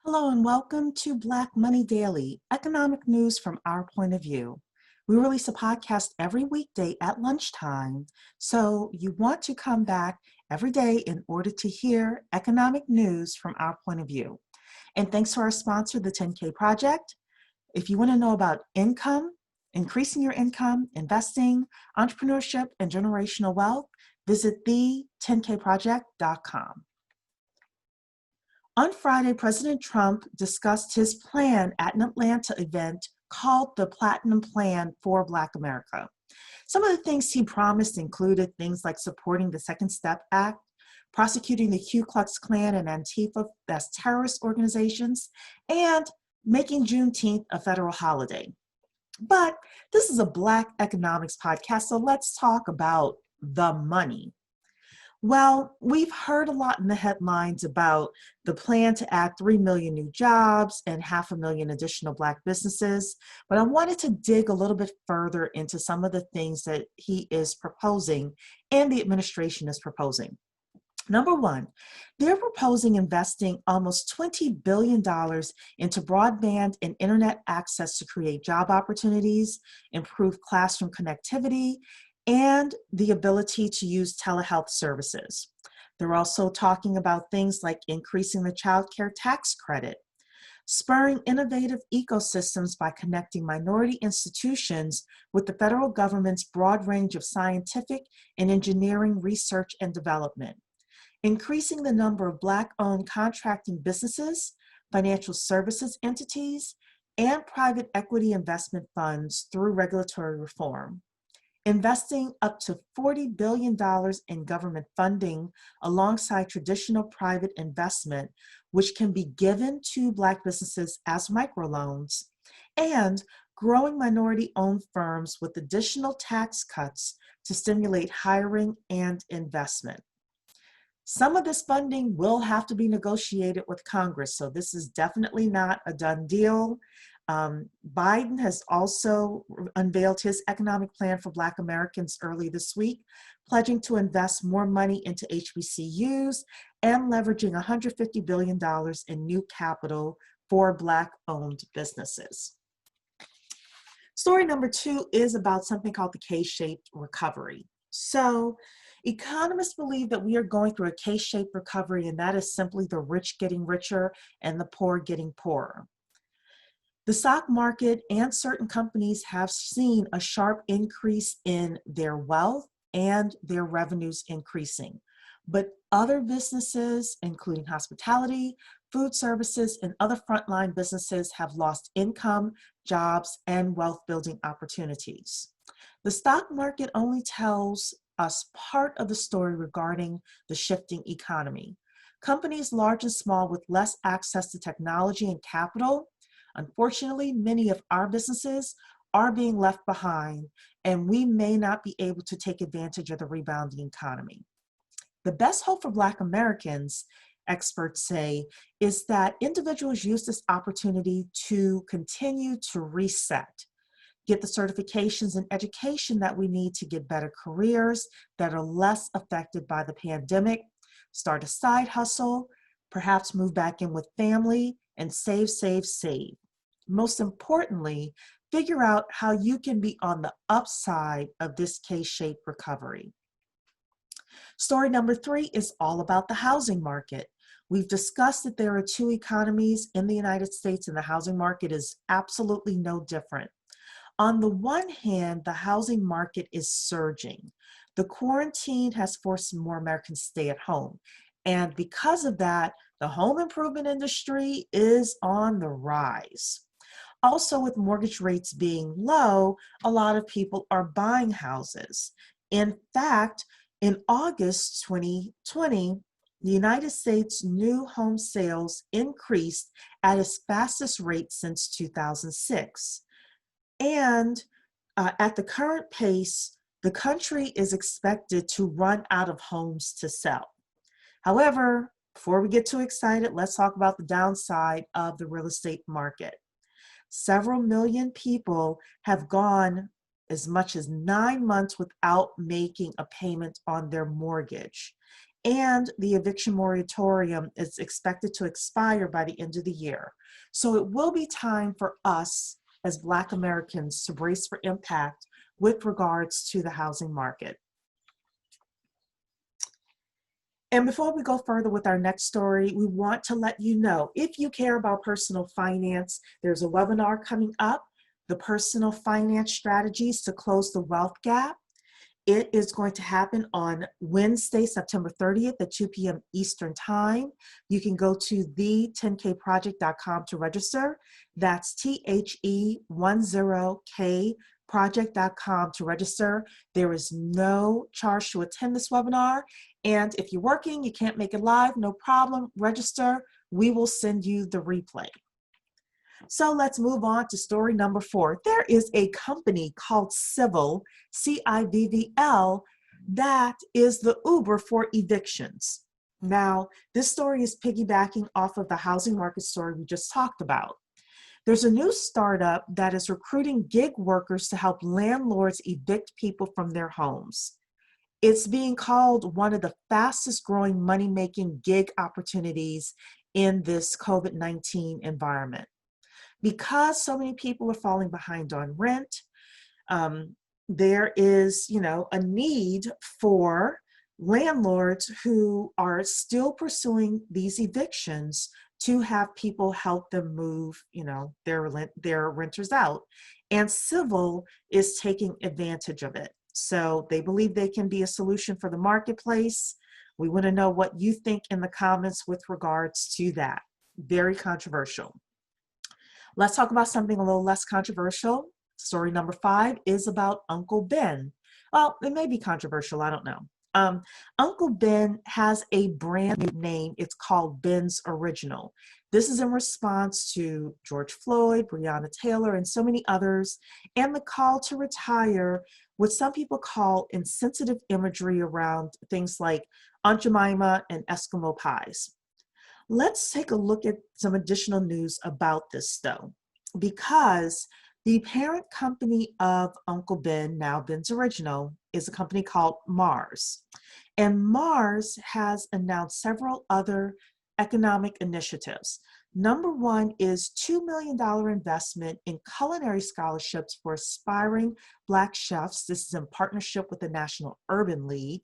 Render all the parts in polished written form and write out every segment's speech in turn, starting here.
Hello and welcome to Black Money Daily, economic news from our point of view. We release a podcast every weekday at lunchtime, so you want to come back every day in order to hear economic news from our point of view. And thanks to our sponsor, the 10K Project. If you want to know about income, increasing your income, investing, entrepreneurship, and generational wealth, visit the10kproject.com. On Friday, President Trump discussed his plan at an Atlanta event called the Platinum Plan for Black America. Some of the things he promised included things like supporting the Second Step Act, prosecuting the Ku Klux Klan and Antifa as terrorist organizations, and making Juneteenth a federal holiday. But this is a Black economics podcast, so let's talk about the money. Well, we've heard a lot in the headlines about the plan to add 3 million new jobs and 500,000 additional Black businesses, but I wanted to dig a little bit further into some of the things that he is proposing and the administration is proposing. Number one, they're proposing investing almost $20 billion into broadband and internet access to create job opportunities, improve classroom connectivity, and the ability to use telehealth services. They're also talking about things like increasing the child care tax credit, spurring innovative ecosystems by connecting minority institutions with the federal government's broad range of scientific and engineering research and development, increasing the number of Black-owned contracting businesses, financial services entities, and private equity investment funds through regulatory reform, investing up to $40 billion in government funding alongside traditional private investment, which can be given to Black businesses as microloans, and growing minority-owned firms with additional tax cuts to stimulate hiring and investment. Some of this funding will have to be negotiated with Congress, so this is definitely not a done deal. Biden has also unveiled his economic plan for Black Americans early this week, pledging to invest more money into HBCUs and leveraging $150 billion in new capital for Black-owned businesses. Story number two is about something called the K-shaped recovery. So, economists believe that we are going through a K-shaped recovery, and that is simply the rich getting richer and the poor getting poorer. The stock market and certain companies have seen a sharp increase in their wealth and their revenues increasing. But other businesses, including hospitality, food services, and other frontline businesses have lost income, jobs, and wealth building opportunities. The stock market only tells us part of the story regarding the shifting economy. Companies large and small with less access to technology and capital. Unfortunately, many of our businesses are being left behind, and we may not be able to take advantage of the rebounding economy. The best hope for Black Americans, experts say, is that individuals use this opportunity to continue to reset, get the certifications and education that we need to get better careers that are less affected by the pandemic, start a side hustle, perhaps move back in with family, and save. Most importantly, figure out how you can be on the upside of this K-shaped recovery. Story number three is all about the housing market. We've discussed that there are two economies in the United States, and the housing market is absolutely no different. On the one hand, the housing market is surging. The quarantine has forced more Americans to stay at home. And because of that, the home improvement industry is on the rise. Also, with mortgage rates being low, a lot of people are buying houses. In fact, in August 2020, the United States new home sales increased at its fastest rate since 2006. And at the current pace, the country is expected to run out of homes to sell. However, before we get too excited, let's talk about the downside of the real estate market. Several million people have gone as much as 9 months without making a payment on their mortgage. and the eviction moratorium is expected to expire by the end of the year. So it will be time for us as Black Americans to brace for impact with regards to the housing market. And before we go further with our next story, we want to let you know, if you care about personal finance, there's a webinar coming up, the Personal Finance Strategies to Close the Wealth Gap. It is going to happen on Wednesday, September 30th at 2 p.m. Eastern Time. You can go to the10kproject.com to register. That's THE10kproject.com to register. There is no charge to attend this webinar. And if you're working, you can't make it live, no problem, register. We will send you the replay. So let's move on to story number 4. There is a company called Civvl, Civvl, that is the Uber for evictions. Now, this story is piggybacking off of the housing market story we just talked about. There's a new startup that is recruiting gig workers to help landlords evict people from their homes. It's being called one of the fastest growing money-making gig opportunities in this COVID-19 environment. Because so many people are falling behind on rent, there is, a need for landlords who are still pursuing these evictions to have people help them move, their renters out. And Civvl is taking advantage of it. So they believe they can be a solution for the marketplace. We want to know what you think in the comments with regards to that. Very controversial. Let's talk about something a little less controversial. Story number 5 is about Uncle Ben. Well, it may be controversial, I don't know. Uncle Ben has a brand new name. It's called Ben's Original. This is in response to George Floyd, Breonna Taylor, and so many others, and the call to retire, what some people call insensitive imagery around things like Aunt Jemima and Eskimo pies. Let's take a look at some additional news about this though, because the parent company of Uncle Ben, now Ben's Original, is a company called Mars. And Mars has announced several other economic initiatives. Number 1 is $2 million investment in culinary scholarships for aspiring Black chefs. This is in partnership with the National Urban League.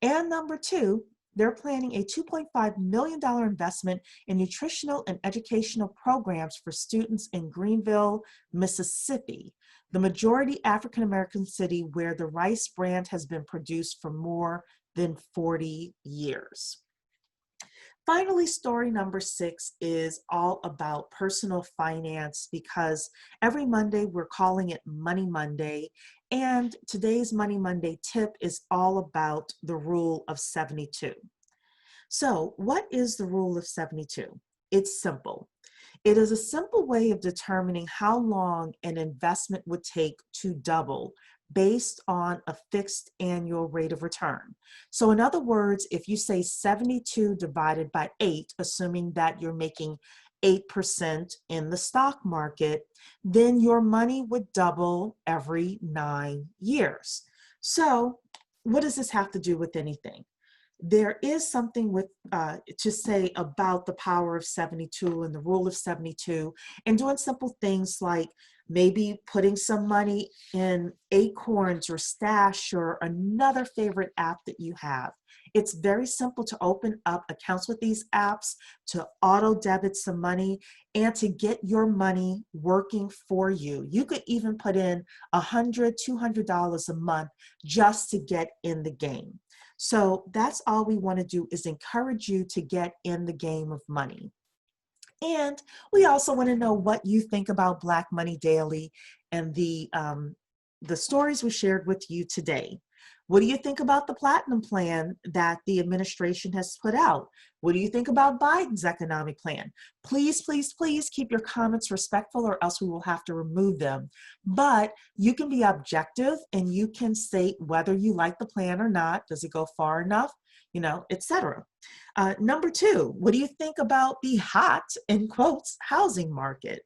And number 2, they're planning a $2.5 million investment in nutritional and educational programs for students in Greenville, Mississippi, the majority African-American city where the rice brand has been produced for more than 40 years. Finally, story number 6 is all about personal finance, because every Monday we're calling it Money Monday, and today's Money Monday tip is all about the rule of 72. So what is the rule of 72? It's simple. It is a simple way of determining how long an investment would take to double based on a fixed annual rate of return. So in other words, if you say 72 divided by 8, assuming that you're making 8% in the stock market, then your money would double every 9 years. So what does this have to do with anything? There is something with to say about the power of 72 and the rule of 72, and doing simple things like maybe putting some money in Acorns or Stash or another favorite app that you have. It's very simple to open up accounts with these apps, to auto debit some money, and to get your money working for you. You could even put in $100, $200 a month just to get in the game. So that's all we want to do, is encourage you to get in the game of money. And we also want to know what you think about Black Money Daily and the stories we shared with you today. What do you think about the Platinum Plan that the administration has put out? What do you think about Biden's economic plan? Please, please, please keep your comments respectful, or else we will have to remove them. But you can be objective and you can state whether you like the plan or not. Does it go far enough? Etc. Number 2, what do you think about the hot, in quotes, housing market?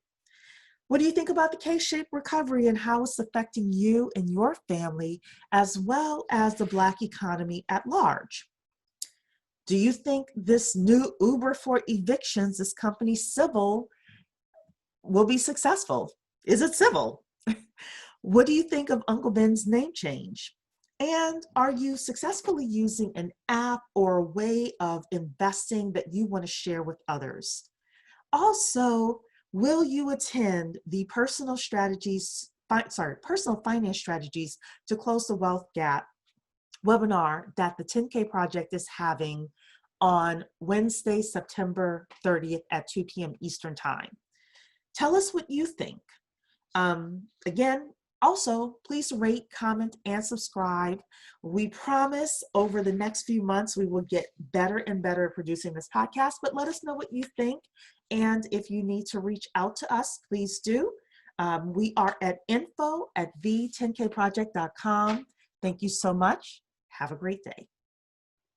What do you think about the K-shaped recovery and how it's affecting you and your family, as well as the Black economy at large? Do you think this new Uber for evictions, this company Civvl, will be successful? Is it Civvl? What do you think of Uncle Ben's name change? And are you successfully using an app or a way of investing that you want to share with others? Also, will you attend the personal finance strategies to close the wealth gap webinar that the 10K Project is having on Wednesday, September 30th at 2 p.m. Eastern Time? Tell us what you think. Again, also, please rate, comment, and subscribe. We promise over the next few months we will get better and better at producing this podcast, but let us know what you think. And if you need to reach out to us, please do. We are at info@the10kproject.com. Thank you so much. Have a great day.